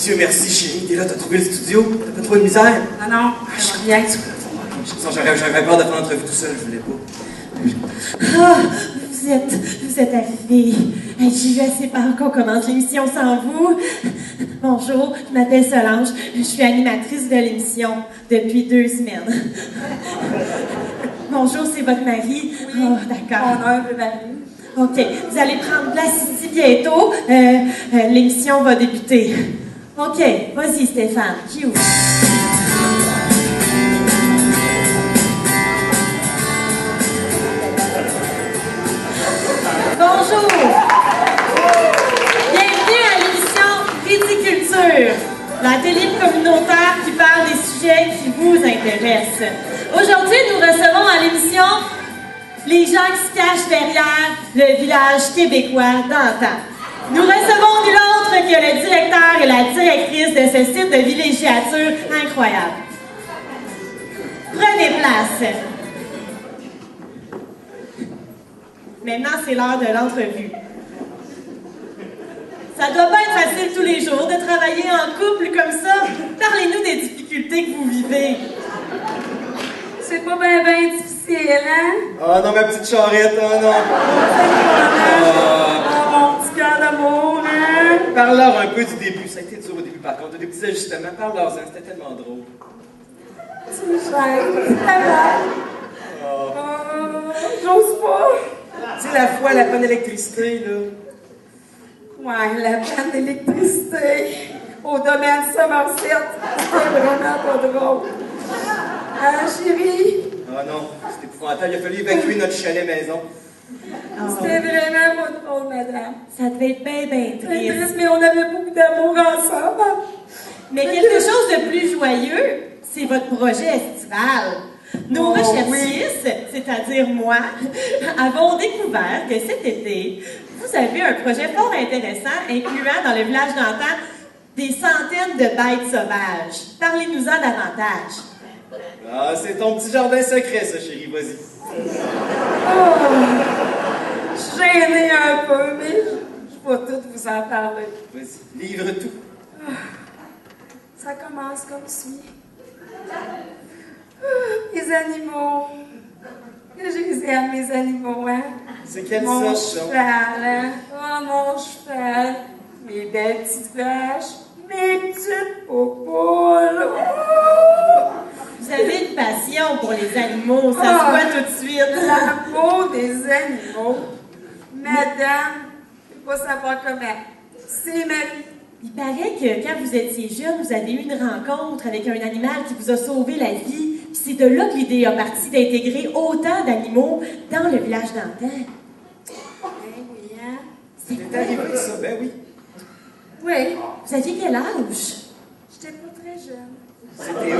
Dieu merci, chérie, t'es là, t'as trouvé le studio, t'as pas trop de misère? Ah non, rien. J'aurais peur de faire l'entrevue tout seul, je voulais pas. Ah, vous êtes arrivés. Hey, j'ai eu assez peur qu'on commence l'émission sans vous. Bonjour, je m'appelle Solange. Je suis animatrice de l'émission depuis 2 semaines. Bonjour, c'est votre mari? Oui, oh, d'accord. Mon humble mari. OK, vous allez prendre place ici bientôt. L'émission va débuter. OK, vas-y Stéphane, qui ouvre? Bonjour! Bienvenue à l'émission Ridiculture, la télé communautaire qui parle des sujets qui vous intéressent. Aujourd'hui, nous recevons à l'émission les gens qui se cachent derrière le village québécois d'antan. Nous recevons nul autre que le directeur et la directrice de ce site de villégiature incroyable. Prenez place. Maintenant, c'est l'heure de l'entrevue. Ça doit pas être facile tous les jours de travailler en couple comme ça. Parlez-nous des difficultés que vous vivez. C'est pas bien difficile, hein? Ah non, ma petite charrette, oh non. Oh, mon petit cœur d'amour, hein? Parle-leur un peu du début, ça a été dur au début par contre, des petits ajustements, parle-leur-en, c'était tellement drôle. Tu me gênes, oh, j'ose pas. Tu sais, la fois, la panne d'électricité, là. Ouais, la panne d'électricité au domaine Somerset, c'était vraiment pas drôle. Hein, chérie? Ah non, c'était épouvantable, il a fallu évacuer notre chalet maison. C'était vraiment pas drôle, madame. Ça devait être bien C'est triste. triste, mais on avait beaucoup d'amour ensemble. Mais quelque chose de plus joyeux, c'est votre projet estival. Nos recherchistes, c'est-à-dire moi, avons découvert que cet été, vous avez un projet fort intéressant incluant dans le village d'antan des centaines de bêtes sauvages. Parlez-nous-en davantage. Ah, c'est ton petit jardin secret, ça, chérie, vas-y. Oh, je suis gênée un peu, mais je vais tout vous en parler. Vas-y, livre tout. Ça commence comme suit. Les animaux. Je les aime, mes animaux, hein? C'est quelle Mon sorte, cheval, hein? Oh, mon cheval. Mes belles petites vaches. Mes petites popoules. Oh! Vous avez une passion pour les animaux, ça se voit tout de suite. L'amour des animaux. Madame, je ne peux pas savoir comment. C'est ma vie. Il paraît que quand vous étiez jeune, vous avez eu une rencontre avec un animal qui vous a sauvé la vie. Puis c'est de là que l'idée a parti d'intégrer autant d'animaux dans le village d'antan. Ben oui, hein? C'est arrivé, ça, ben oui. Oui. Vous aviez quel âge? J'étais pas très jeune. C'était où?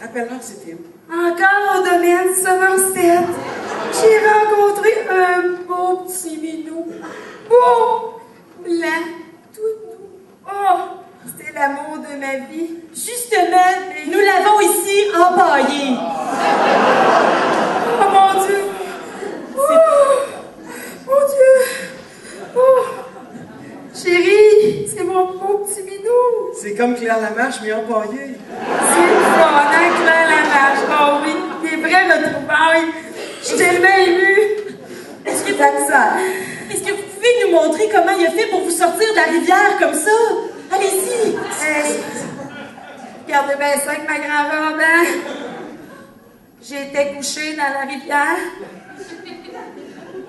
Rappelle-moi que c'était où? Encore au domaine Somerset. J'ai rencontré un beau petit minou. Beau, blanc, tout doux. Oh, c'était l'amour de ma vie. Justement, nous l'avons ici empaillé. Oh mon Dieu! Oh, mon Dieu! Oh! Chérie, c'est mon beau petit minou! C'est comme Claire Lamarche, mais empaillé. C'est le fun, hein, Claire Lamarche? Oh oui, des vraies retrouvailles! Je suis tellement émue! Est-ce que, ça. est-ce que vous pouvez nous montrer comment il a fait pour vous sortir de la rivière comme ça? Allez-y! Hey, regardez bien ça avec ma grand-robe, hein? J'étais couchée dans la rivière.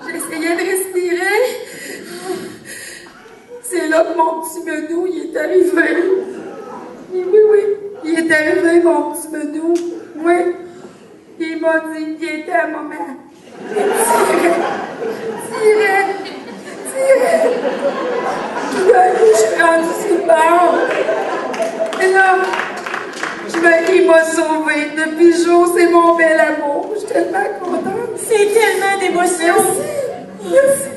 J'essayais de respirer. C'est là que mon petit menou, il est arrivé. Oui, il est arrivé, mon petit menou. Oui. Il m'a dit qu'il était à maman. Il tirait. Tout d'un coup, je suis rendue sur le bord. Et là, il m'a sauvée. Depuis ce jour, c'est mon bel amour. Je suis tellement contente. C'est tellement d'émotion! Merci.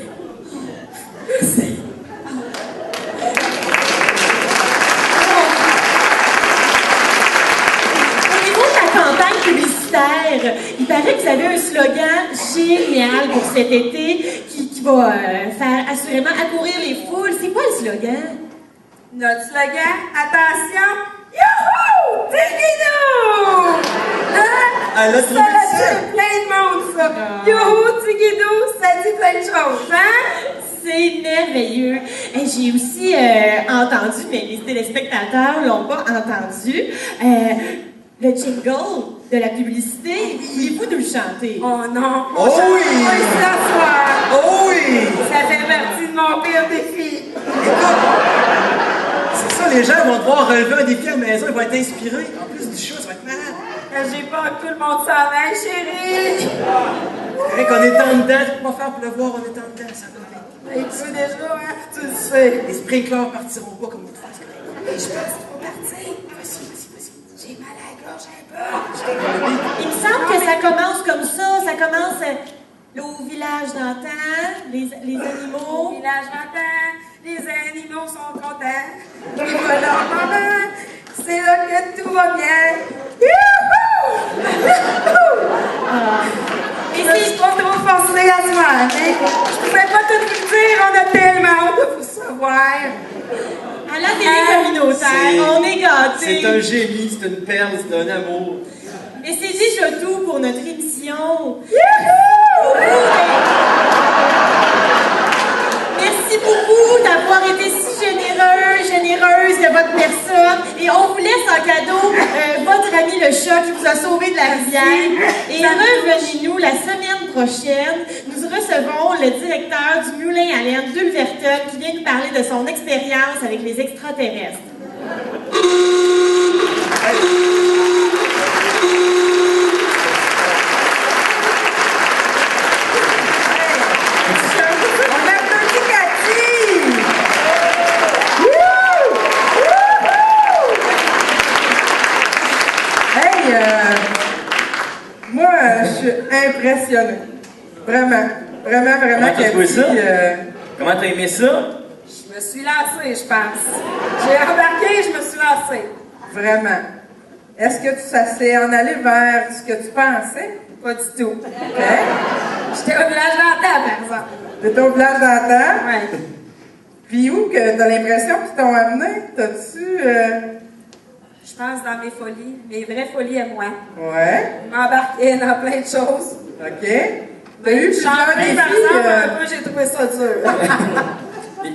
Au niveau de la campagne publicitaire, il paraît que vous avez un slogan génial pour cet été qui va faire assurément accourir les foules. C'est quoi le slogan? Notre slogan, attention, youhou! Tigidou! Hein? Elle a Ça trouvé ça. dit plein de monde, ça. Youhou, Tigidou, ça dit plein de choses, hein? C'est merveilleux. Et j'ai aussi entendu, mais les téléspectateurs l'ont pas entendu, le jingle de la publicité. Voulez-vous nous le chanter? Oh non! Oh oui! Pas ici à soir. Oh oui! Ça fait partie de mon pire défi. C'est ça, les gens vont devoir relever un défi à la maison, ils vont être inspirés. En plus du show, ça va être malade. J'ai pas que tout le monde s'en aille, chérie. C'est vrai qu'on est en dedans, tu peux pas faire pleuvoir, on est en dedans, ça va être. Et tu déjà, hein? Tu le sais. Les sprinklers partiront pas comme une face. Mais je pense qu'il faut partir. Vas-y. J'ai mal à la gorge un peu. Il me semble que ça commence comme ça. Ça commence au village d'antan, les Au animaux. village d'antan, les animaux sont contents. Ils voient leur maman. C'est là que tout va bien. Youhou! Et Je suis pas trop forcée à se faire, mais je pouvais pas tout vous dire. On a tellement hâte de vous savoir. à la télé communautaire, on est gâtés. C'est un génie, c'est une perle, c'est un amour. Et c'est déjà tout pour notre émission. Merci beaucoup d'avoir été si généreuse de votre personne. Et on vous laisse en cadeau votre ami le chat qui vous a sauvé de la rivière. Et revenez-nous la semaine prochaine. Nous recevons le directeur du Moulin à laine d'Ulverton qui vient nous parler de son expérience avec les extraterrestres. On applaudit Cathy! Hey, moi, je suis impressionnée. Vraiment, Comment t'as trouvé Cathy. ça? Comment t'as aimé ça? Je me suis lancée, je pense. J'ai embarqué et je me suis lancée. Vraiment. Est-ce que ça s'est en allé vers ce que tu pensais? Pas du tout. Hein? J'étais au village d'antan, par exemple. T'étais au village d'antan? Oui. Puis où que t'as l'impression qu'ils t'ont amené? T'as-tu... Je pense dans mes folies, mes vraies folies à moi. Ouais. Je m'embarquais dans plein de choses. OK. T'as eu plusieurs défis? Par exemple, un peu, j'ai trouvé ça dur.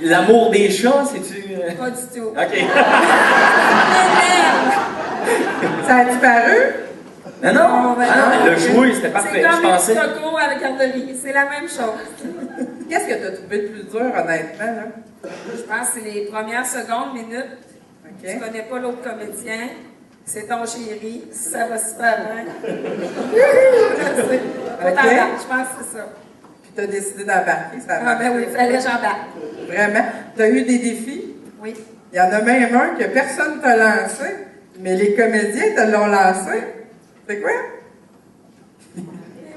L'amour des chats, c'est-tu... Pas du tout. OK. Ça a disparu? Non, non. Le jouet, c'était parfait, c'est je comme pensais. les petits avec garderie. C'est la même chose. Qu'est-ce que tu as trouvé de plus dur, honnêtement? Là? Je pense que c'est les premières secondes, minutes. Okay. Tu connais pas l'autre comédien. C'est ton chéri. Ça va super bien. Okay. Je pense que c'est ça. Puis tu as décidé d'embarquer, ça va. Ah ben oui, il fallait que j'embarque. Vraiment? Tu as eu des défis? Oui. Il y en a même un que personne ne t'a lancé, mais les comédiens te l'ont lancé. C'est quoi? Ils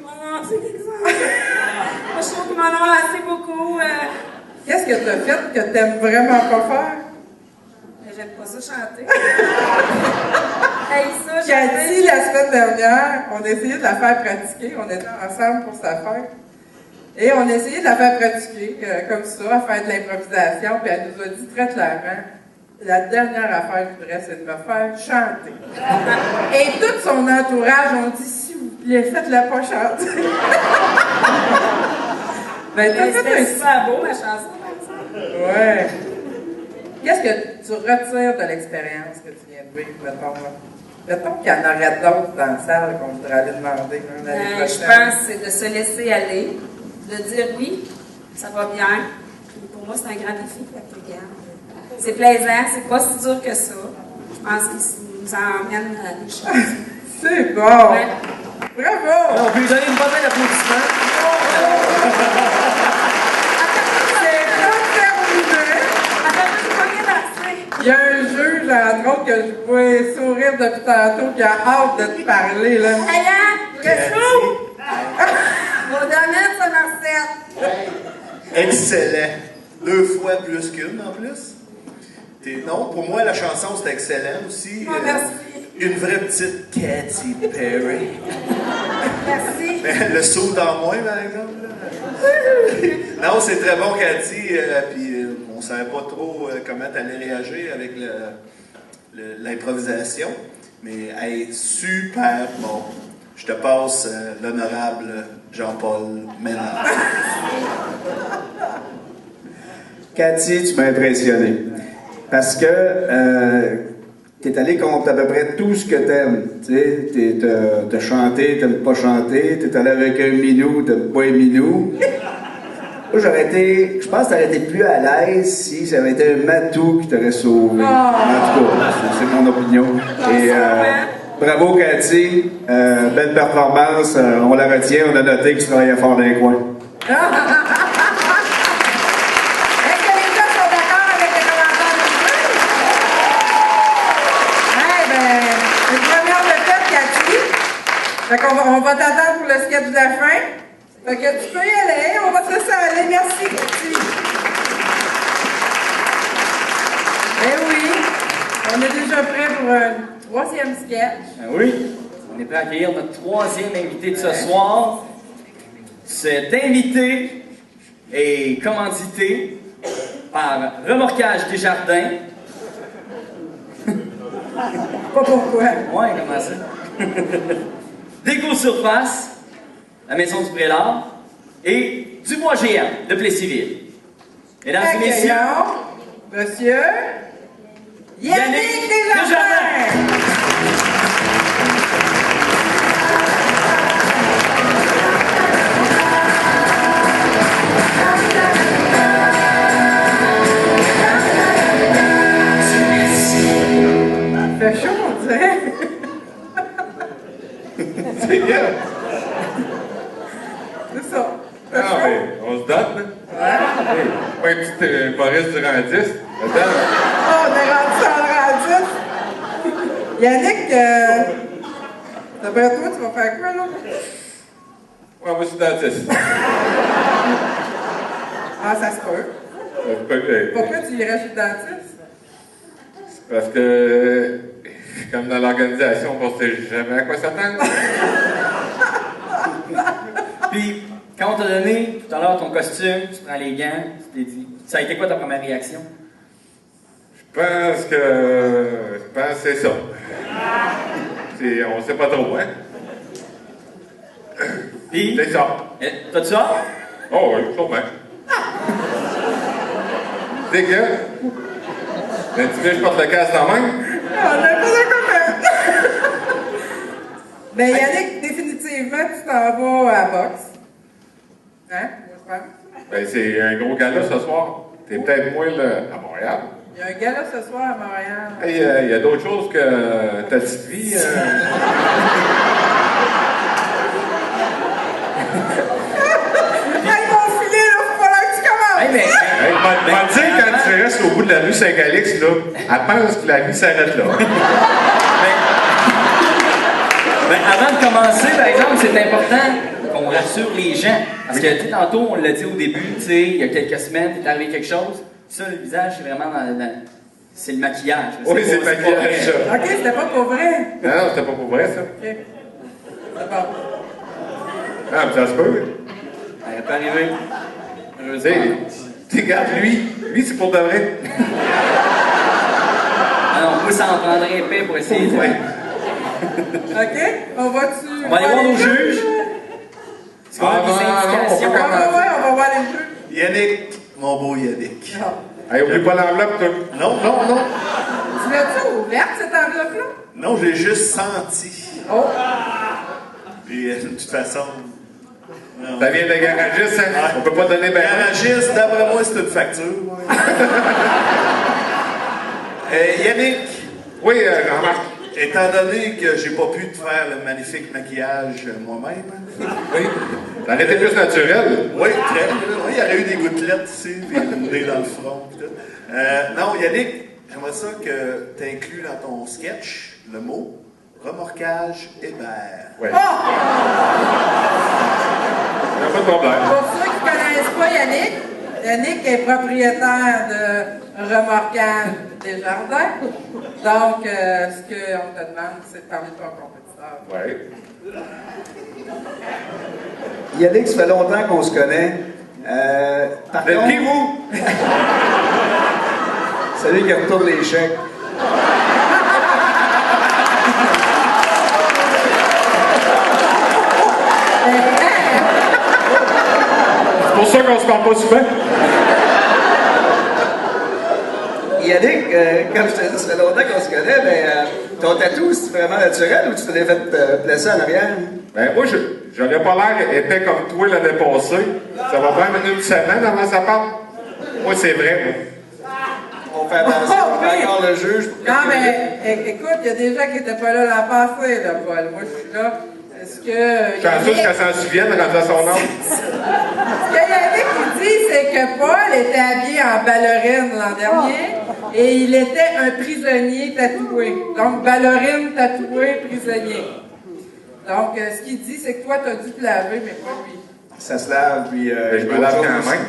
m'ont lancé quelque chose. Moi, je trouve qu'ils m'en ont lancé beaucoup. Qu'est-ce que tu as fait que tu n'aimes vraiment pas faire? J'aime pas ça chanter. Hey, ça, Cathy, la semaine dernière, on a essayé de la faire pratiquer. On était ensemble pour sa fête. Et on a essayé de la faire pratiquer, comme ça, à faire de l'improvisation. Puis elle nous a dit très clairement, la dernière affaire que je voudrais, c'est de me faire chanter. Et tout son entourage ont dit, s'il vous plaît, faites-la pas chanter. C'était super beau, ma chanson, par exemple. Ouais. Qu'est-ce que tu retires de l'expérience que tu viens de vivre, mettons, là? Mettons qu'il y en aurait d'autres dans la salle qu'on voudrait aller demander. Je pense que c'est de se laisser aller, de dire oui, ça va bien. Pour moi, c'est un grand défi. C'est plaisant, c'est pas si dur que ça. Je pense qu'il nous emmène à des choses. C'est bon! Ouais. Bravo! Alors, on peut lui donner une bonne main d'applaudissement. Il y a un juge, entre autres, que je pouvais sourire depuis tantôt, qui a hâte de te parler, là. Hey, qu'est-ce Mon domaine, ça Marcel. Excellent. 2 fois plus qu'une, en plus. Non, pour moi, la chanson, c'était excellent aussi. Oh, merci. Une vraie petite Katy Perry. Merci. Le saut dans moi, par exemple. Non, c'est très bon, Cathy. Puis on savait pas trop comment t'allais réagir avec l'improvisation. Mais hey, super bon. Je te passe l'honorable Jean-Paul Ménard. Cathy, tu m'as impressionné. Parce que t'es allé contre à peu près tout ce que t'aimes. Tu sais, t'as chanté, t'aimes pas chanter, t'es allé avec un minou, t'aimes pas un minou. Moi, je pense que t'aurais été plus à l'aise si ça avait été un matou qui t'aurait sauvé. En tout cas, c'est mon opinion. Et bravo, Cathy. Belle performance. On la retient. On a noté que tu travaillais fort dans les coins. Est-ce que les gars sont d'accord avec les commentaires du jeu? Une première de tête, Cathy. Fait qu'on on va t'attendre pour le sketch de la fin. Fait que tu peux y aller, on va te laisser aller. Merci, Cathy. Eh oui, on est déjà prêt pour un troisième sketch. Ben oui, on est prêt à accueillir notre troisième invité de ce soir. Cet invité est commandité par Remorquage Desjardins. Pas pourquoi. Ouais, comment ça? Déco Surface, la Maison du Prélat et Dubois Géant de Plessisville. Mesdames et messieurs, Monsieur Yannick Desjardins. Il fait chaud, on dirait. C'est bien. C'est ça. Ah oui, on se donne, là. Ouais. Hey, pas un petit Boris Durandis. Attends. Oh, on est rendu ça en rendu. Yannick, d'après toi, tu vas faire quoi, là? Ouais, moi, je suis dentiste. Ah, ça se peut. Pourquoi tu irais chez le dentiste? Parce que, comme dans l'organisation, on ne sait jamais à quoi s'attendre. puis quand on t'a donné tout à l'heure ton costume, tu prends les gants, tu t'es dit, ça a été quoi ta première réaction? Je pense que c'est ça. On sait pas trop, hein? Puis, C'est ça. t'as-tu ça? Oh oui, sûrement. C'est que... Ben, tu veux que je porte le casque dans la main? On n'a pas de copain. Ben, Yannick, définitivement, tu t'en vas à la boxe. Hein? Je pense. Ben, c'est un gros gala ce soir. T'es peut-être moins à Montréal. Il y a un gala ce soir à Montréal. Hey, il y a d'autres choses que ta petite vie. Hey, mon filet, là, faut pas que tu commences. Hey, mais, Hey, va te dire, quand tu restes au bout de la rue Saint-Calix, là, elle pense que la vie s'arrête là. ben, avant de commencer, par exemple, c'est important qu'on rassure les gens. Parce que, tu sais, tantôt, on l'a dit au début, tu sais, il y a quelques semaines, il est arrivé quelque chose. Ça, le visage, c'est vraiment c'est le maquillage. Oui, c'est le maquillage, ça. Ok, c'était pas pour vrai. Non, c'était pas pour vrai, ça. Ok. C'est bon. Ah, mais ça se peut. Ça peut arriver. Tu sais, regarde lui. Lui, c'est pour de vrai. Ah non, moi, ça en prendrait épais pour essayer de... Ouais. Ok, on va-tu... On va aller voir nos juges. Est-ce qu'on a des non, indications? on va pas Ouais, on va voir les jeux. Yannick, mon beau Yannick. Hey, oublie pas l'enveloppe, toi. Non, non, non. Tu l'as-tu ouverte, cette enveloppe-là? Non, je l'ai juste senti. Oh! Puis, de toute façon... non. Ça vient d'un garagiste, hein? On peut pas donner ben. Garagiste, d'après moi, c'est une facture. Yannick, Oui, Jean-Marc. étant donné que j'ai pas pu te faire le magnifique maquillage moi-même, Oui. Ça aurait été plus naturel. oui, très bien. Oui, il y aurait eu des gouttelettes ici, puis une nez dans le front. Puis tout. Non, Yannick, j'aimerais ça que tu inclues dans ton sketch le mot remorquage Hébert. Oui. Oh! Pas de problème. Pour ceux qui ne connaissent pas Yannick, Yannick est propriétaire de Remorquage Desjardins. Donc, ce qu'on te demande, c'est de parler de ton compétiteur. Oui. Yannick, ça fait longtemps qu'on se connaît. Par Qui contre, vous? C'est lui qui retourne les chèques. C'est pour ça qu'on se parle pas souvent. Yannick, comme je te dis, ça fait longtemps qu'on se connaît, mais ton tatou, c'est vraiment naturel ou tu te l'as fait placer en arrière? Ben moi, j'aurais pas l'air épais comme toi l'année passée. Ça va prendre une semaine avant ça part. Moi, c'est vrai, moi. On fait attention, on fait encore le juge. Non, mais écoute, il y a des gens qui n'étaient pas là l'an passé, là, Paul. Moi, je suis là. Est-ce que. Je suis sûr qu'elle s'en souvienne rendu à son âge. Ce que Yannick dit, c'est que Paul était habillé en ballerine l'an dernier et il était un prisonnier tatoué. Donc, ballerine tatoué, prisonnier. Donc, ce qu'il dit, c'est que toi, tu as dû te laver, mais pas lui. Ça se lave, puis... Je me lave quand même.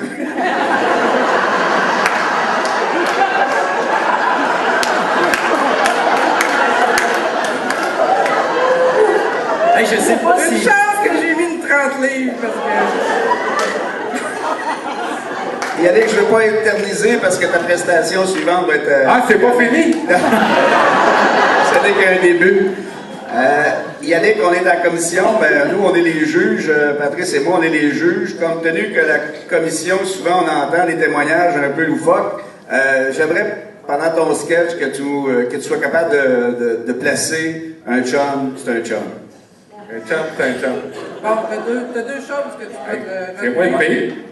Hey, je sais pas Une si... chance que j'ai mis une 30 livres, parce que... Yannick, je ne veux pas éterniser parce que ta prestation suivante va être... Ah, c'est pas fini? Ce n'est qu'un début. Yannick, on est en commission, ben, nous on est les juges, Patrice et moi on est les juges. Compte tenu que la commission, souvent on entend des témoignages un peu loufoques, j'aimerais pendant ton sketch que tu sois capable de placer un chum, c'est un chum. Un chum, c'est un chum. Bon, t'as deux choses que tu peux te... C'est moi le pays.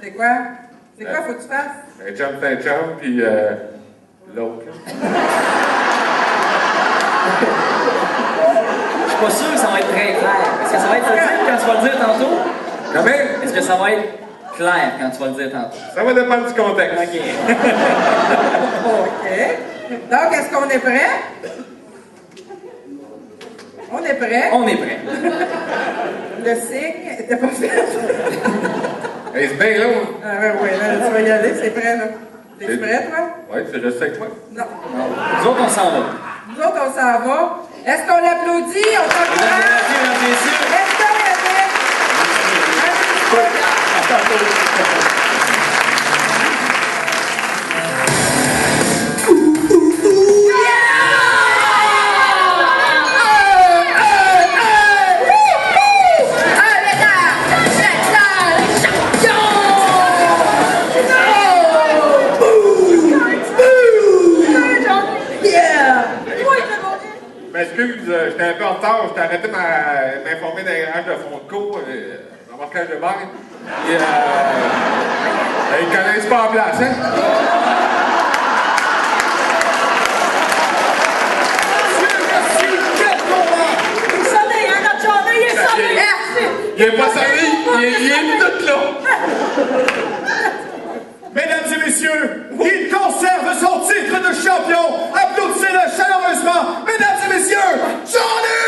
C'est quoi? C'est quoi faut que tu fasses? Un chum, c'est un chum, puis l'autre. Je suis pas sûr que ça va être très clair. Est-ce que ça va être audible quand tu vas le dire tantôt? Comment? Est-ce que ça va être clair quand tu vas le dire tantôt? Ça va dépendre du contexte. OK. OK. Donc, est-ce qu'on est prêt? On est prêt? On est prêt. Le signe était pas fait. Hey, c'est bien long. Ah oui, là, tu vas y aller, c'est prêt, là. T'es prêt, toi? Oui, c'est juste avec moi. Non. Nous autres, on s'en va. Nous autres, on s'en va. Est-ce qu'on l'applaudit? On s'encourage? Mesdames et messieurs. Est-ce qu'on l'applaudit? M'excuse, j'étais un peu en retard. J'étais arrêté de m'informer d'un garage de fond de cours, remorquage de bain. Et ils connaissent pas en place, hein? Il est pas salé, il est tout là. Mesdames et messieurs, il conserve son titre de champion. Applaudissez-le chaleureusement. Mesdames et messieurs, Johnny!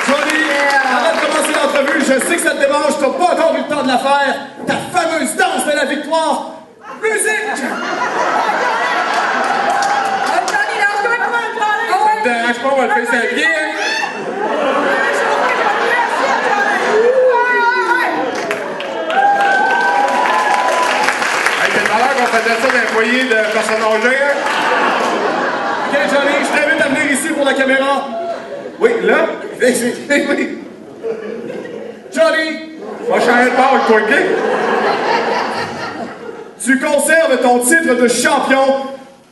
Johnny, avant de commencer l'entrevue, je sais que ça te dérange, tu n'as pas encore eu le temps de la faire. Ta fameuse danse de la victoire. Musique! Ça te dérange pas, on va le faire 5 pieds, hein? On faisait ça d'un foyer de personnes âgées, hein? Ok, Johnny, je t'invite à venir ici pour la caméra. Oui, là? Oui. Johnny, Va changer de bord, toi, OK? tu conserves ton titre de champion.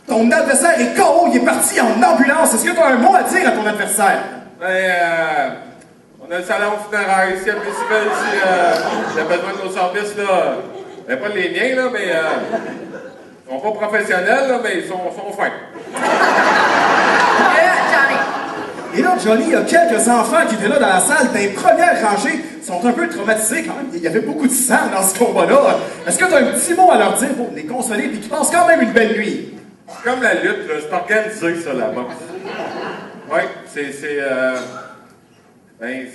Ton adversaire est KO, il est parti en ambulance. Est-ce que tu as un mot à dire à ton adversaire? Ben, on a le salon funéraire ici à Municipal, ici, j'ai besoin de nos services, là. Ben, pas les miens, là, mais, ils sont pas professionnels, là, mais ils sont fins. Et là, Johnny, il y a quelques enfants qui étaient là dans la salle, dans les premières rangées, sont un peu traumatisés quand même. Il y avait beaucoup de sang dans ce combat-là. Est-ce que tu as un petit mot à leur dire pour les consoler et qu'ils passent quand même une belle nuit? C'est comme la lutte, là, c'est organisé, ça, là-bas. Ouais, ben,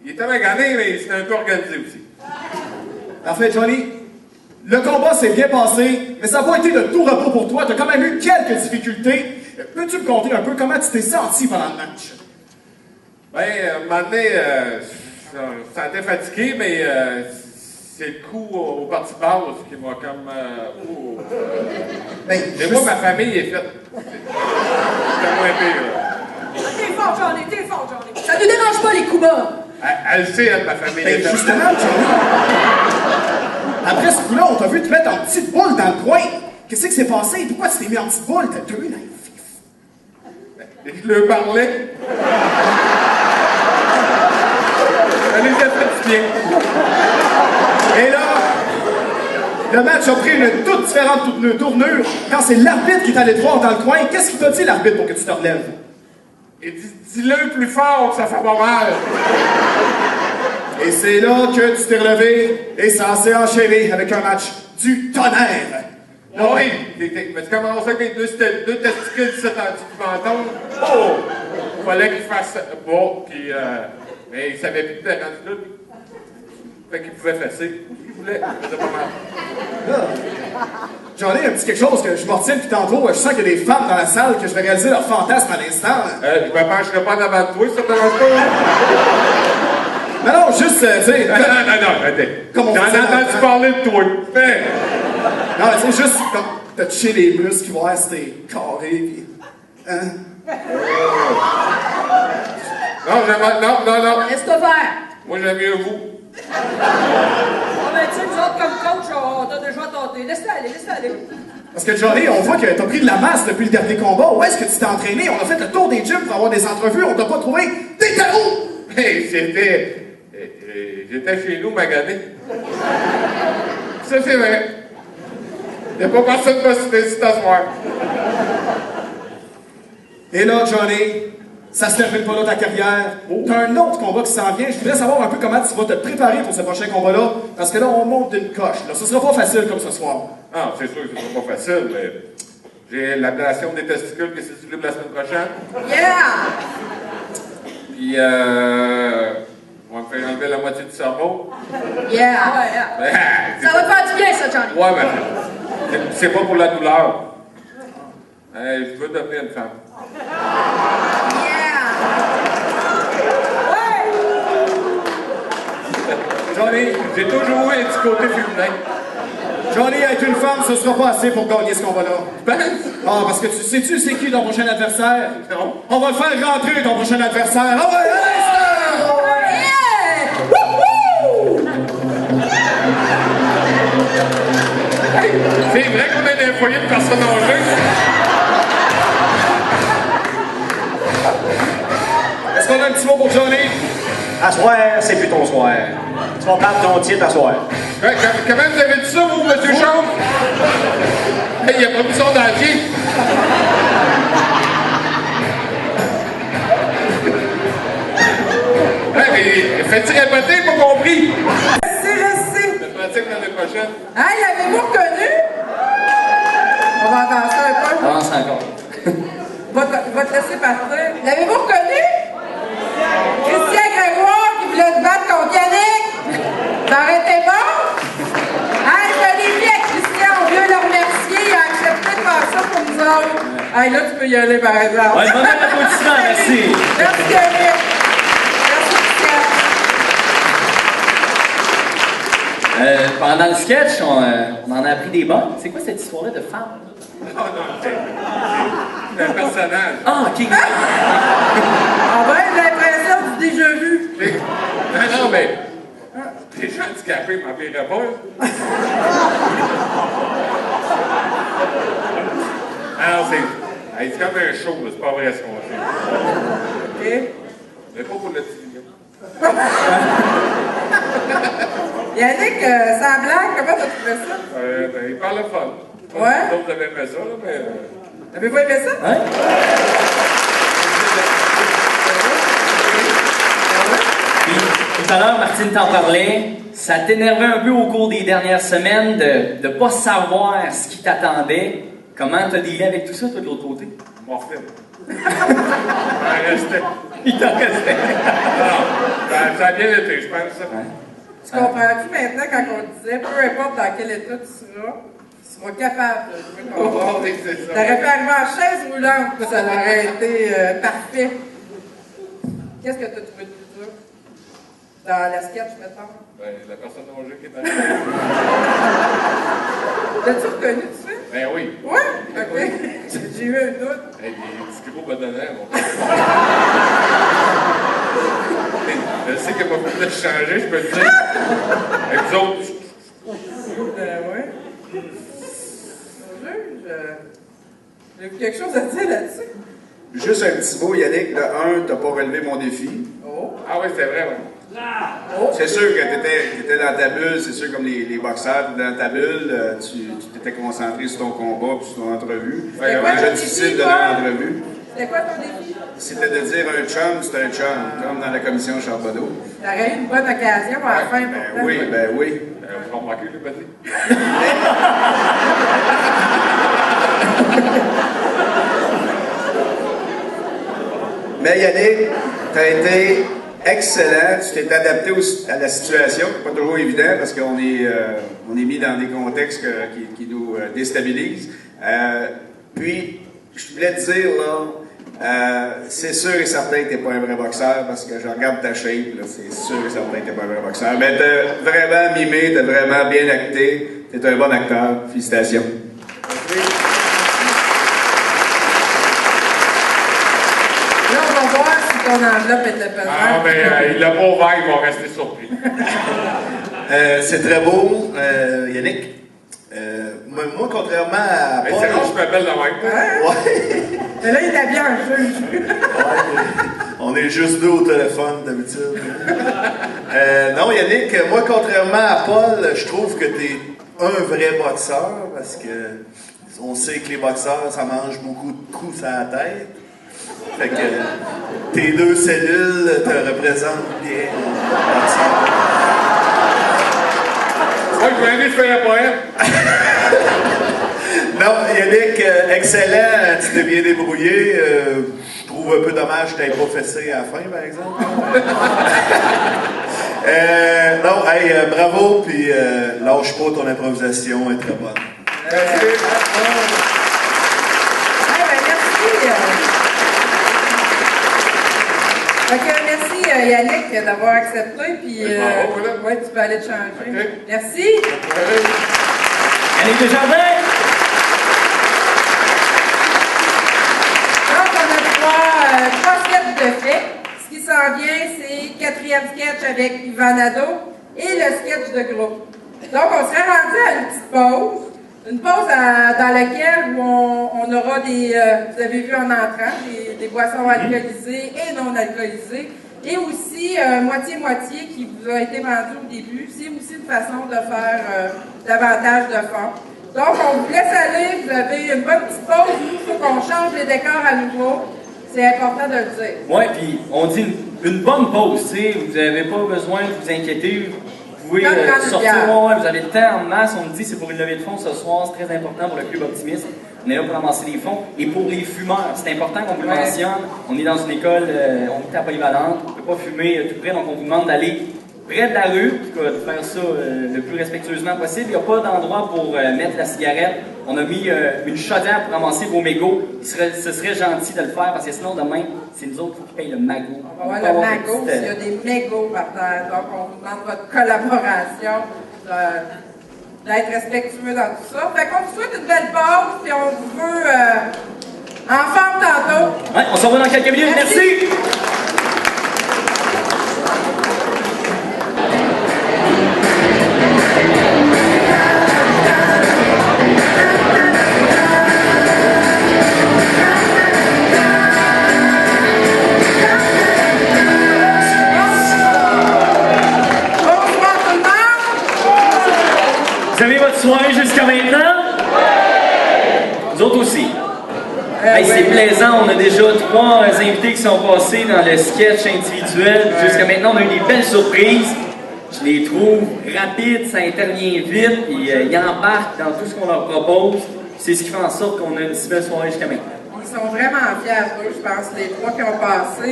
il était magané, mais c'est un peu organisé aussi. Parfait, Johnny. Le combat s'est bien passé, mais ça n'a pas été de tout repos pour toi. Tu as quand même eu quelques difficultés. Peux-tu me conter un peu comment tu t'es senti pendant le match? Ben, à un moment donné, me sentais fatigué, mais c'est le coup au parti basse qui m'a comme... Ben, mais moi, ma famille est faite. C'est moins pire. T'es fort, Johnny, t'es fort, Johnny. Ça ne dérange pas, les coups bas. Elle sait, elle, ma famille est Ben, faite. justement, Johnny, après ce coup-là, on t'a vu te mettre en petite boule dans le coin. Qu'est-ce qui s'est passé? Pourquoi tu t'es mis en petite boule? T'as deux nains vifs. Je leur parlais. Elle les a fait bien. Et là, le match a pris une toute différente tournure quand c'est l'arbitre qui est allé te voir dans le coin. Qu'est-ce qu'il t'a dit, l'arbitre, pour que tu te relèves? Il dit, dis-le plus fort que ça fait pas mal. Et c'est là que tu t'es relevé et ça s'est enchaîné avec un match du tonnerre. Ah oui, mais tu commences avec les deux testicules ici dans le menton. Oh! Il fallait qu'il fasse bon, puis mais il savait plus de rendu là. Fait qu'il pouvait fesser. Il voulait, il faisait pas mal. Johnny, un petit quelque chose que je m'en retiens depuis tantôt. Je sens qu'il y a des femmes dans la salle que je vais réaliser leur fantasme à l'instant. Je me pencherai pas en avant de toi, ça te dérange pas? Mais non, juste, tu sais... Non, attends. Comme on J'en ai faisait dans le entendu temps. parler de toi. Fais. Non, c'est juste comme t'as touché les muscles, voir si t'es carré, pis... Hein? Non. Laisse-toi faire. Moi, j'aime mieux vous. Ah, ben, tu sais, nous autres, comme coach, on t'a déjà tenté. Laisse-la aller, laisse-la aller. Parce que Johnny, on voit que t'as pris de la masse depuis le dernier combat. Où est-ce que tu t'es entraîné? On a fait le tour des gyms pour avoir des entrevues, on t'a pas trouvé. T'étais où? Hey, j'étais chez nous magané. Ça, c'est vrai. Il n'y a pas personne qui m'a cité ici à soir. Et là, Johnny, ça se termine pas là ta carrière. T'as un autre combat qui s'en vient. Je voudrais savoir un peu comment tu vas te préparer pour ce prochain combat-là. Parce que là, on monte d'une coche. Là, ce sera pas facile comme ce soir. Ah, c'est sûr que ce sera pas facile, mais j'ai l'ablation des testicules qui est disponible la semaine prochaine. Yeah! Puis, on va me faire enlever la moitié du cerveau. Yeah! Ouais, yeah. Ça va te faire du bien, ça, Johnny. Ouais, mais c'est pas pour la douleur. Je veux devenir une femme. Yeah! Johnny, J'ai toujours eu un petit côté féminin. Johnny, être une femme, ce sera pas assez pour gagner ce combat-là. Ben, Ah, parce que tu sais-tu c'est qui ton prochain adversaire? non. On va le faire rentrer ton prochain adversaire. Ah ouais, à l'instant! Yeah! Wouhou! C'est vrai qu'on a des foyers de personnes âgées. Est-ce qu'on a un petit mot pour Johnny? À soir, c'est plus ton soir. Tu vas perdre ton titre à soir. Comment vous avez dit ça, vous, monsieur Chambre? Il n'y a pas de son dentier. Mais faites-il répéter, pas compris? Je sais. La pratique l'année prochaine. Hein, l'avez-vous reconnu? On va avancer un peu. Avance encore. Va te laisser partir. L'avez-vous reconnu? Christian Grégoire qui voulait se battre contre Yannick. Ça aurait été bon? Hey, je l'ai vu avec Christian. On veut le remercier. Il a accepté de faire ça pour nous autres. Hey, là, tu peux y aller, par exemple. Ouais, bon applaudissement, merci. Merci, Yannick. Merci, Christian. Pendant le sketch, on en a appris des bonnes. C'est quoi cette histoire-là de femme? Oh non, c'est un personnage. Ah, ok. On va être l'impression du déjà vu. Non, mais. Les gens handicapés m'en paieraient pas. Alors, c'est comme un show, là, c'est pas vrai ce qu'on fait. OK. Mais pas pour le télévision. Yannick, sans blague, comment t'as trouvé ça? Ben, il parle le fun. Ouais. Vous avez aimé ça, là, mais. Avez-vous aimé ça? Ouais? Puis, tout à l'heure, Martine t'en parlait. Ça t'énervait un peu au cours des dernières semaines de ne pas savoir ce qui t'attendait. Comment t'as dealé avec tout ça, toi, de l'autre côté? Morphine. Il m'en restait. Il t'en restait. Non, ça a bien été, je pense. Ça. Ouais. Tu comprends-tu maintenant quand on disait, peu importe dans quel état tu seras capable de jouer ton rôle? Oh, oui, c'est ça. T'aurais pu arriver en chaise roulante, puis ça aurait été parfait. Qu'est-ce que t'as trouvé de plus dur? Dans la sketch, mettons. Ben, la personne âgée qui est arrivée. L'as-tu reconnu, tu sais? Ben oui. Ouais? OK. J'ai eu un doute. Hey, des petits gros badonnants, mon père. Je sais qu'il n'y a pas beaucoup de changer, je peux te dire. Avec vous autres, Ouais. J'ai quelque chose à dire là-dessus. Juste un petit mot, Yannick. De un, t'as pas relevé mon défi. Oh. ah oui, c'est vrai, ouais. C'est sûr que t'étais dans ta bulle, c'est sûr comme les boxeurs, t'étais dans ta bulle, tu t'étais concentré sur ton combat puis sur ton entrevue. Ouais, quoi Déjà ton difficile défi, de toi? l'entrevue. C'était quoi ton défi? C'était de dire un chum, c'est un chum, comme dans la commission Charbonneau. T'aurais eu une bonne occasion à la fin. Ben oui, ben oui. Vous remarquez, le petit? Mais Yannick, t'as été excellent, tu t'es adapté à la situation, c'est pas toujours évident parce qu'on est mis dans des contextes qui nous déstabilisent. Puis, je voulais te dire, là, c'est sûr et certain que t'es pas un vrai boxeur parce que je regarde ta shape, là, c'est sûr et certain que t'es pas un vrai boxeur. Mais t'as vraiment mimé, t'as vraiment bien acté, t'es un bon acteur. Félicitations. Là, on va voir si ton enveloppe était pesante. Ah, mais il l'a pas ouvert, ils vont rester surpris. C'est très beau, Yannick. Moi, contrairement à Mais Paul... c'est rare, je m'appelle de même. Ouais. Mais là, il est habillé en juge. On est juste deux au téléphone d'habitude. Non, Yannick, moi, contrairement à Paul, je trouve que tu es un vrai boxeur parce que on sait que les boxeurs, ça mange beaucoup de coups à la tête. Fait que tes deux cellules te représentent bien. Boxeur. Moi, je vais aller faire un poème. Non, Yannick, excellent, tu t'es bien débrouillé. Je trouve un peu dommage que tu n'aies pas fessé à la fin, par exemple. Non, hey, bravo, puis lâche pas, ton improvisation est très bonne. Merci. Eh ben, merci. Merci Yannick d'avoir accepté. Puis, ouais, tu peux aller te changer. Okay. Merci. Yannick Desjardins! Donc, on a trois sketchs de fait. Ce qui s'en vient, c'est 4e sketch avec Yvan Nadeau et le sketch de groupe. Donc, on serait rendu à une petite pause. Une pause dans laquelle on aura des, vous avez vu en entrant, des boissons alcoolisées et non alcoolisées. Et aussi moitié-moitié qui vous a été vendu au début. C'est aussi une façon de faire davantage de fond. Donc, on vous laisse aller. Vous avez une bonne petite pause. Il faut qu'on change les décors à nouveau. C'est important de le dire. Ouais, puis on dit une bonne pause, tu sais. Vous n'avez pas besoin de vous inquiéter. Vous pouvez sortir, ouais, vous avez le temps en masse. On me dit c'est pour une levée de fonds ce soir, c'est très important pour le Club Optimiste. On est là pour ramasser les fonds. Et pour les fumeurs, c'est important qu'on vous le mentionne. On est dans une école, on est à Polyvalente, on ne peut pas fumer tout près, donc on vous demande d'aller près de la rue, de faire ça le plus respectueusement possible. Il n'y a pas d'endroit pour mettre la cigarette. On a mis une chaudière pour ramasser vos mégots. Ce serait gentil de le faire parce que sinon demain, c'est nous autres qui payent le magot. On va voir le magot, il y a des mégots par terre. Donc on vous demande votre collaboration, d'être respectueux dans tout ça. Fait qu'on vous souhaite une belle pause, puis on vous veut en forme tantôt. Ouais, on se revoit dans quelques minutes. Merci. Vous avez votre soirée jusqu'à maintenant? Nous autres aussi. Hey, c'est plaisant, on a déjà 3 invités qui sont passés dans le sketch individuel. Jusqu'à maintenant, on a eu des belles surprises. Je les trouve rapides, ça intervient vite, puis ils embarquent dans tout ce qu'on leur propose. C'est ce qui fait en sorte qu'on a une si belle soirée jusqu'à maintenant. Ils sont vraiment fiers d'eux, je pense, les 3 qui ont passé.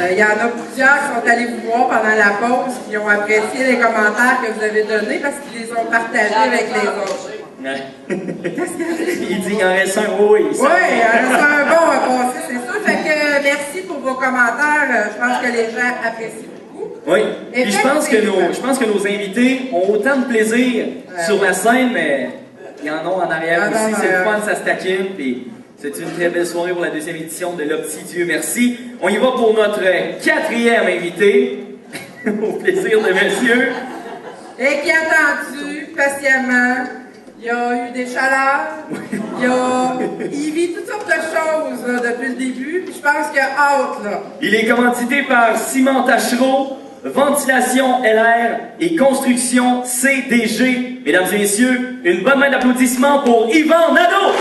Il y en a plusieurs qui sont allés vous voir pendant la pause, qui ont apprécié les commentaires que vous avez donnés parce qu'ils les ont partagés avec les autres. Il dit qu'il en reste un, oui. Oui, il en reste un bon à passer, c'est sûr. Fait que merci pour vos commentaires. Je pense que les gens apprécient beaucoup. Oui. Puis je pense que nos invités ont autant de plaisir sur la scène, mais ils en ont en arrière aussi. C'est le fun, ça se taquine. Puis c'est une très belle soirée pour la deuxième édition de l'Opti Dieu merci. On y va pour notre quatrième invité. Au plaisir de monsieur. Et qui a attendu patiemment. Il y a eu des chaleurs. Il vit toutes sortes de choses là, depuis le début. Puis je pense qu'il a hâte, là. Il est commandité par Simon Tachereau, Ventilation LR et Construction CDG. Mesdames et messieurs, une bonne main d'applaudissements pour Yvan Nadeau!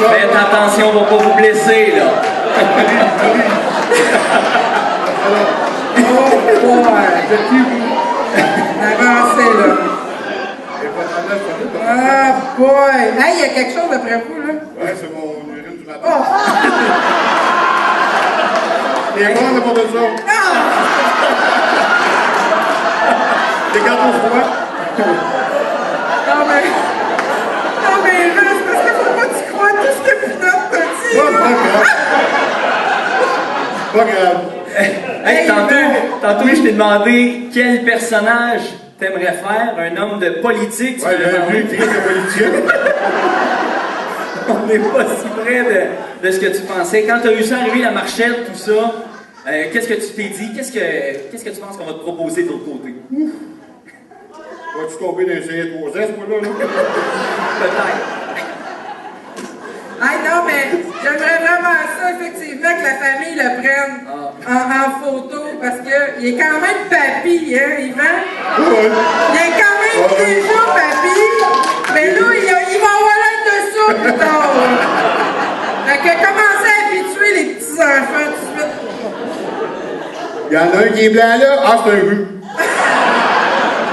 Faites attention, on va pas vous blesser, là. Avancez, là. Ah, boy! Hey, il y a quelque chose après vous, là. Ouais, c'est mon urine du matin. Oh. Les gars, on n'a pas besoin. Les gâteaux froids. Non, mais là, c'est parce qu'il faut pas que tu crois tout ce que Pinot t'a dit. Pas grave. Hey, tantôt, je t'ai demandé quel personnage t'aimerais faire, un homme de politique. Ouais, j'ai vu une crise de politique. On n'est pas si près de ce que tu pensais. Quand tu as eu ça arriver, la marchette, tout ça, qu'est-ce que tu t'es dit? Qu'est-ce que tu penses qu'on va te proposer de l'autre côté? Vas-tu tomber dans les séries de grossesse, moi, là? Peut-être. Ah non, mais j'aimerais vraiment ça, effectivement, que la famille le prenne en photo, parce qu'il est quand même papy, hein, Yvan? Ouais. Il est quand même déjà papy, mais là, il va avoir l'air de ça plus tard. Fait que commencez à habituer les petits-enfants tout de suite. Il y en a un qui est blanc, là. Ah, c'est un jus.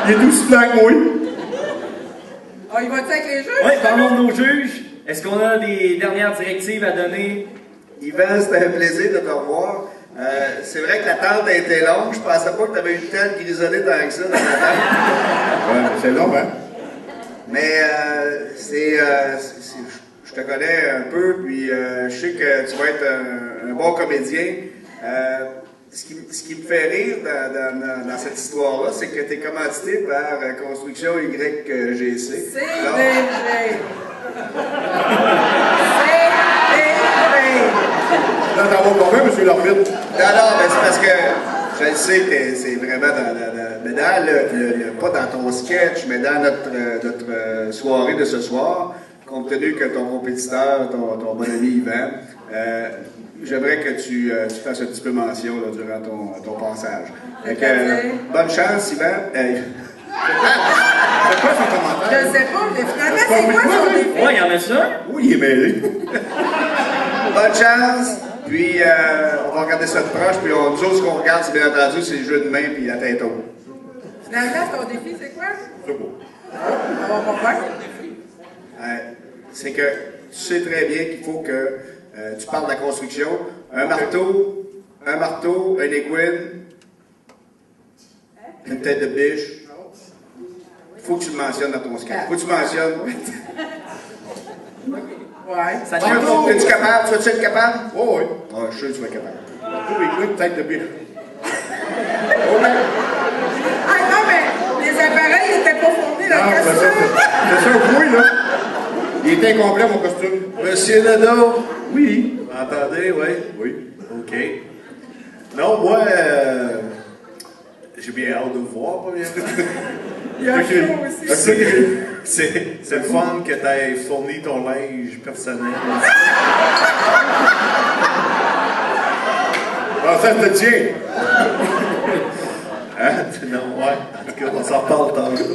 Il est aussi blanc que moi. Ah, il va-tu avec les juges? Oui, parlons de nos juges. Est-ce qu'on a des dernières directives à donner? Yvan, c'était un plaisir de te revoir. C'est vrai que la tente a été longue. Je pensais pas que tu avais eu le temps de grisonner tant que ça dans la tente. Ouais, c'est long, hein? Mais je te connais un peu, puis je sais que tu vas être un bon comédien. Ce qui me fait rire dans cette histoire-là, c'est que tu es commandité par Construction YGC. C'est vrai. Là, t'en vas pas bien, monsieur Lorville? Non, mais c'est parce que je le sais que c'est vraiment mais pas dans ton sketch, mais dans notre soirée de ce soir, compte tenu que ton compétiteur, ton bon ami Yvan, j'aimerais que tu fasses un petit peu mention là, durant ton passage. Fait que, bonne chance, Yvan. C'est quoi son commentaire? Je sais pas, mais finalement, c'est quoi son défi? Ouais, il y en a ça. Oui, il est mêlé. Bonne chance. Puis, on va regarder ça de proche. Puis, nous autres, ce qu'on regarde, c'est bien entendu, c'est le jeu de main puis la tête haute. Finalement, ton défi, c'est quoi? C'est beau. On va voir. C'est que tu sais très bien qu'il faut que tu parles de la construction. Un marteau, une aiguille, une tête de biche. Il faut que tu le mentionnes dans ton sketch. Il faut que tu mentionnes. Ouais. Ça te Es-tu capable? Tu vas-tu être capable? Oh, oui. Ouais, je suis sûr que tu vas être capable. Tous les coups de tête de biche. Ah non, mais les appareils n'étaient pas fournis dans le C'est costume. ça un bruit, là. Il est incomplet, mon costume. Monsieur Nadeau. Oui. Vous m'entendez, oui? Oui. OK. Non, moi, j'ai bien hâte de vous voir, premièrement. Il y a un show aussi. C'est le fun que tu aies fourni ton linge personnel. Ah, ça te tient. Hein? Non, ouais. En tout cas, on s'en reparle tantôt.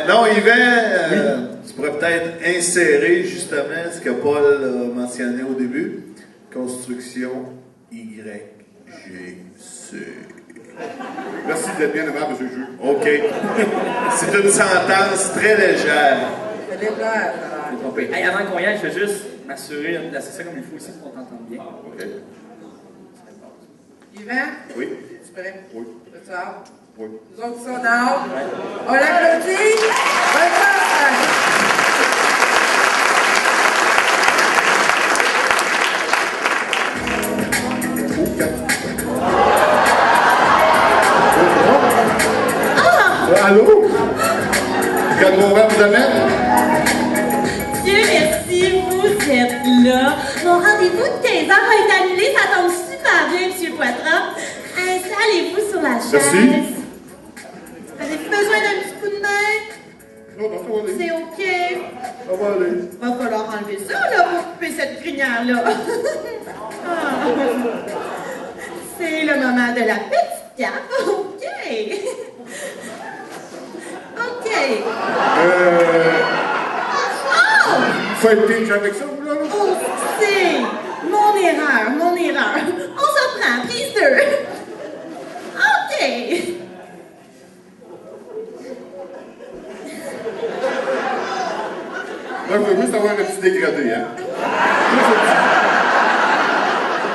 Non, Yvan, tu pourrais peut-être insérer justement ce que Paul a mentionné au début. Construction YGC. Merci d'être bien aimable, monsieur le juge. OK. C'est une sentence très légère. C'est les blagues, alors. Hey, avant qu'on y aille, je vais juste m'assurer de placer ça comme il faut ici pour qu'on t'entende bien. OK. Il Suivant? Oui. Tu prêt? Oui. Tu as hâte? Oui. Nous autres qui sont dehors. On l'applaudit. Bonne chance! Allô? Quel moment vous amène? Dieu merci, vous êtes là. Mon rendez-vous de 15h a été annulé, ça tombe super bien, M. Poitras. Installez-vous sur la chaise. Merci. Avez-vous besoin d'un petit coup de main? Non, ça va aller. C'est OK. Ça va aller. Va falloir enlever ça, là, pour couper cette crinière-là. Ah. C'est le moment de la petite cape. OK. OK. Faites pitch avec ça, vous, là? Oh, c'est mon erreur. On se reprend. Prise 2. OK. Là, je veux juste avoir un petit dégradé, hein?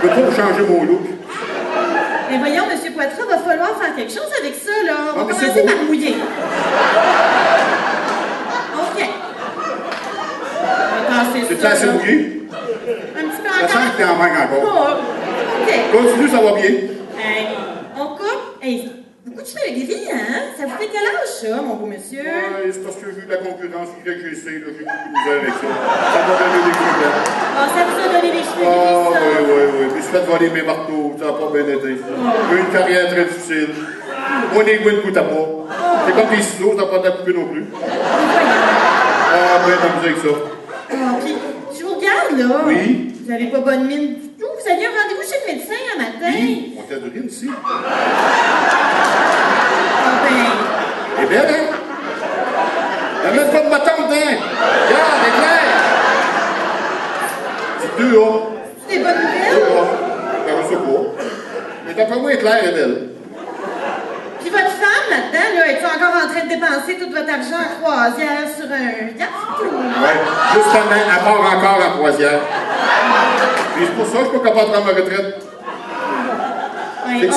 Je peux pas changer mon look. Mais voyons, M. Poitras, va falloir faire quelque chose avec ça, là. On va mais c'est commencer beau. par mouiller. OK. C'est assez mouillé? Un petit peu Ça sent encore? que t'es en main encore. Oh, OK. Continue, ça va bien. On coupe. Hey, beaucoup de cheveux gris, hein? Ça vous fait quel âge, ça, mon beau monsieur? Ouais, c'est parce que vu la concurrence que j'ai essayé, là, j'ai beaucoup de misère avec ça. Ça m'a donné des cheveux blancs. Ah, ça vous a donné les cheveux Ah, gris, ça? oui. Je me suis fait voler mes marteaux, ça n'a pas bien été. J'ai eu une carrière très difficile. Moi, des goûts de bout à pas. C'est comme des ciseaux, t'as pas de la couper non plus. Ah, ben, t'as avec ça. Ah, puis, je vous regarde, là. Oui. Vous avez pas bonne mine du tout. Vous aviez un rendez-vous chez le médecin un matin. Oui, on t'a donné ici. Ah, ben, Eh bien, hein? T'as même pas de ma tante, hein? Regarde, c'est clair! C'est 2 A. c'est des bonnes 2 nouvelles. A. Ben, je sais pas. Mais d'après moi, elle est claire, elle est belle. Puis votre femme, là-dedans, là, est-tu encore en train de dépenser tout votre argent en croisière sur un yacht? Ouais, justement, elle part encore en croisière. Et c'est pour ça que je suis pas capable de prendre ma retraite. Ouais, Fix.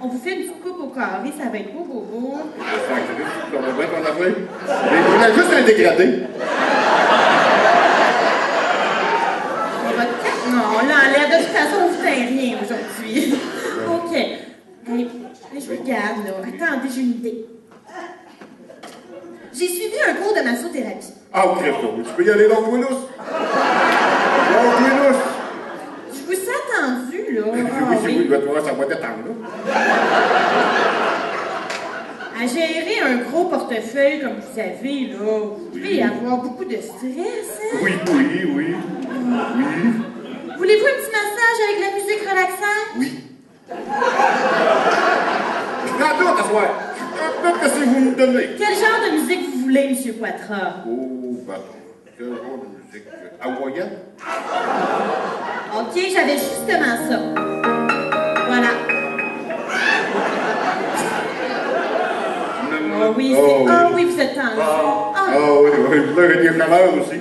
on vous fait une petite coupe au carré, ça va être beau, beau, beau. Ça va bien ton affaire. Mais on a juste un dégradé. Mais votre carte, non, là, en l'air, de toute façon, on vous fait rien aujourd'hui. OK. Allez, je vous regarde, là. Attendez, j'ai une idée. J'ai suivi un cours de massothérapie. Ah, ok, tu peux y aller dans le lousse. Dans le lousse. Je vous ai attendu, là. Oui, Ah, oui, il va te voir, ça va t'attendre, là. À gérer un gros portefeuille comme vous avez, là, vous devez avoir beaucoup de stress, hein? Oui. Voulez-vous un petit massage avec la musique relaxante? Oui. Je prends tout à soir. Qu'est-ce que vous me donnez? Quel genre de musique vous voulez, M. Poitras? Oh, ben, quel genre de musique? Hawaïenne? OK, j'avais justement ça. Voilà. Ah oui, oui, vous êtes tendu. Ah oui, là, il y a des chaleurs aussi.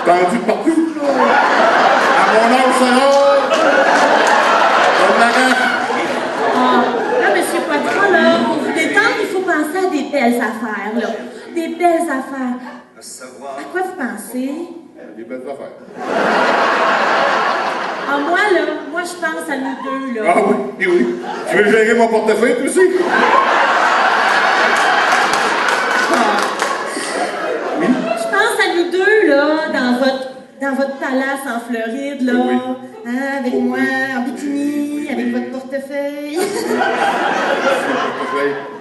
Tendu de partout. À mon âge, ça va. Comme la reste. Là, M. Poitras, là, pour vous détendre, il faut penser à des belles affaires, là. Des belles affaires. À quoi vous pensez? Des belles affaires. Ah, moi, je pense à nous deux, là. Ah oui. Tu veux gérer mon portefeuille, toi aussi? Je pense à nous deux, là, dans votre palace en Floride, là. Oui. Hein, avec moi, en bikini, avec votre portefeuille.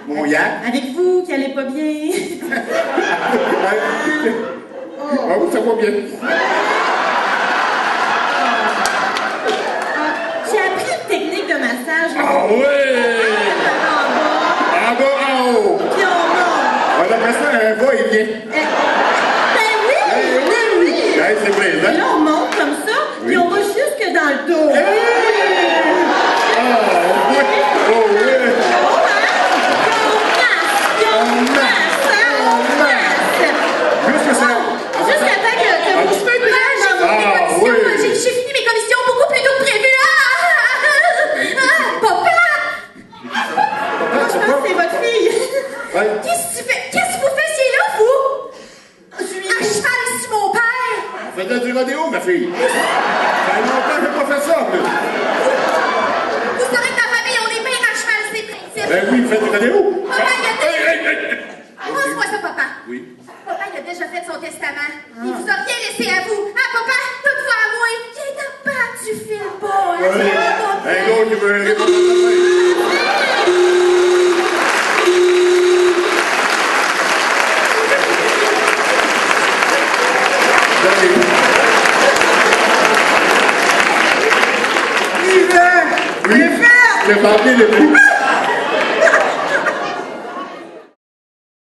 Mon yacht. Avec vous, qui allez pas bien. Ah oui, ça va bien. J'ai appris une technique de massage. Ah oui! En bas, en haut. Puis on monte. On appelle ça un bas et bien. Ben oui! Hey, c'est plaisant. Et là, on monte comme ça, puis on va jusque dans le dos. Oh oui! Jusque ça. Jusqu'à temps que vos cheveux blancs dans vos Ah, commissions. oui. J'ai fini mes commissions beaucoup plus tôt que prévu. Ah! Ça fait longtemps que j'ai pas fait ça, en plus. Vous savez que ma famille, on est bien à cheval, c'est principe. Ben oui, faites des où? Papa, il a déjà... Hey! Pense-moi ça, papa. Oui. Papa, il a déjà fait son testament. Il vous a rien laissé à vous. Ah, papa, tout va à moi. Il est en bas, tu files pas. Hein, Un gars qui veut répondre à ta Yvan! Oui. C'est fait! J'ai parlé le plus.